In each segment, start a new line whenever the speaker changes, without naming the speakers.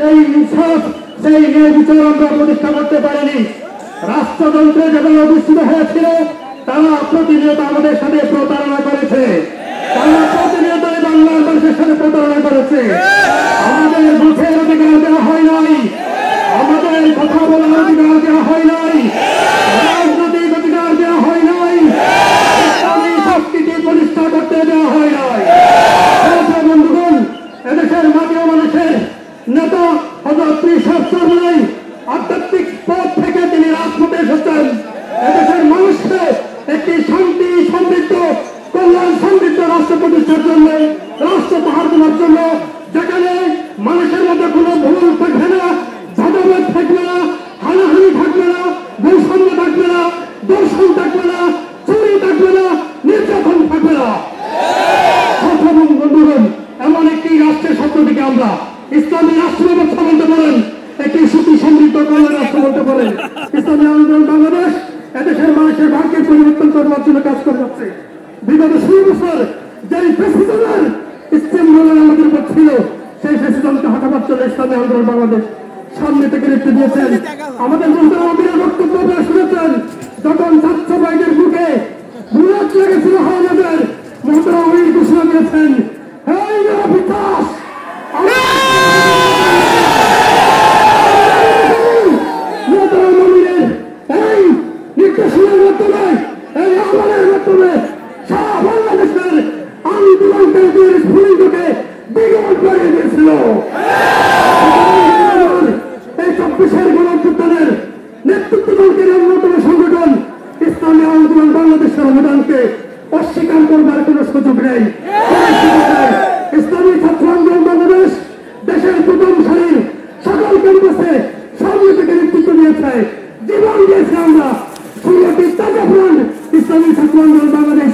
সেই ইনসাফ সেই ন্যায় বিচার আমরা প্রতিষ্ঠা করতে পারিনি। রাষ্ট্রযন্ত্রে যেভাবে অধিষ্ঠিত হয়েছিল তারা প্রতিনিয়ত আমাদের সাথে প্রতারণা করেছে, তারা প্রতিনিয়ত বাংলার মানুষের সাথে প্রতারণা করেছে। আমাদের মুখের অধিকার দেওয়া হয় নাই, আমাদের কথা বলার অধিকার দেওয়া হয় নাই, রাজনৈতিক অধিকার দেওয়া হয় নাই, ইসলামী সংস্কৃতি প্রতিষ্ঠা করতে দেওয়া হয় নাই। বন্ধুগণ, এদেশের মাটি ও মানুষের নেতা হযরত পীর সাহেব চরমনাই আধ্যাত্মিক পথ থেকে তিনি রাজপথে এসেছেন এদেশের মানুষকে একটি শান্তি সমৃদ্ধ কল্যাণ সমৃদ্ধ রাষ্ট্র প্রতিষ্ঠার জন্য, রাষ্ট্র পাহাড় দেওয়ার জন্য, যেখানে মানুষের মধ্যে কোনো ভুল থাকবে না, ভেদাভেদ থাকবে না, হানাহানি থাকবে না, বৈষম্য থাকবে না, দর্শন থাকবে না, চুরি থাকবে না, নির্যাতন থাকবে না। বন্ধুগণ, এমন একটি রাষ্ট্রের স্বপ্ন থেকে আমরা ইসলামী রাষ্ট্র ব্যবস্থা বলতে পারেন, একটি সুখী সমৃদ্ধ কল্যাণ রাষ্ট্র বলতে পারেন। ইসলামী আন্দোলন বাংলাদেশ এদেশের মানুষের ভাগ্যের পরিবর্তন করবার জন্য কাজ করে যাচ্ছে। বিগত 16 বছর যেই ফ্যাসিজমের স্টিমরোলার আমাদের উপর ছিল, সেই ফ্যাসিজমকে হটাবার জন্য ইসলামী আন্দোলন বাংলাদেশ সামনে থেকে নেতৃত্ব দিয়েছেন। আমাদের মুহতারামের বক্তব্য আপনারা শুনেছেন, যখন ছাত্র ভাইদের বুকে বুলেট লেগেছিল হাওলাদার, মুহতারাম আমির ঘোষণা দিয়েছেন, এই মেরা বিকাশ নির্দেশনার মাধ্যমে, এই আহ্বানের মাধ্যমে সারা বাংলাদেশের আন্দোলনকে স্ফুলিঙ্গকে বিগত করে দিয়েছিল। এই 24-এর গণঅভ্যুত্থানের নেতৃত্বদলকে অন্যতম সংগঠন ইসলামী আন্দোলন বাংলাদেশের অবদানকে অস্বীকার করবার কোন সুযোগ নেই। ইসলামী ছাত্র আন্দোলন বাংলাদেশ দেশের প্রথম সারির সকল ক্যাম্পাসে সামনে থেকে নেতৃত্ব দিয়েছে, জীবন দিয়েছে। আমরা 16টি তাজা প্রাণ ইসলামী ছাত্র আন্দোলন বাংলাদেশ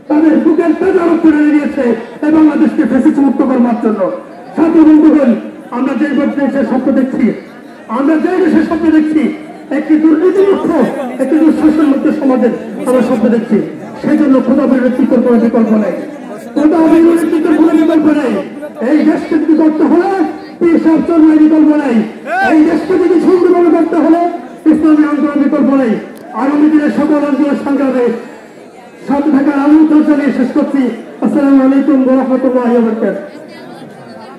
তাদের বুকের তাজা রক্ত ঢেলে দিয়েছে এই বাংলাদেশকে ফ্যাসিস্ট মুক্ত করবার জন্য। ছাত্র বন্ধুগণ, আমরা যে দেশের স্বপ্ন দেখছি, আমরা যে দেশের স্বপ্ন দেখছি, একটি দুর্নীতিমুক্ত একটি দুঃশাসন মুক্ত সমাজের আমরা স্বপ্ন দেখছি। সেই জন্য খোদাবের নেতৃত্বের কোনো বিকল্প নেই, খোদাবের নেতৃত্বের কোনো বিকল্প নেই। এই দেশকে যদি করতে হলে পীর সাহেব চরমনাই বিকল্প নেই, এই দেশকে যদি সুন্দরভাবে করতে হলে ইসলামী আন্দোলন বিকল্প নেই। আগামী দিনের সকল আন্দোলন সংগ্রামে সাথে থাকার আমন্ত্রণ জানিয়ে শেষ করছি। আসসালামু আলাইকুম ওয়া রাহমাতুল্লাহি ওয়া বারাকাতুহু।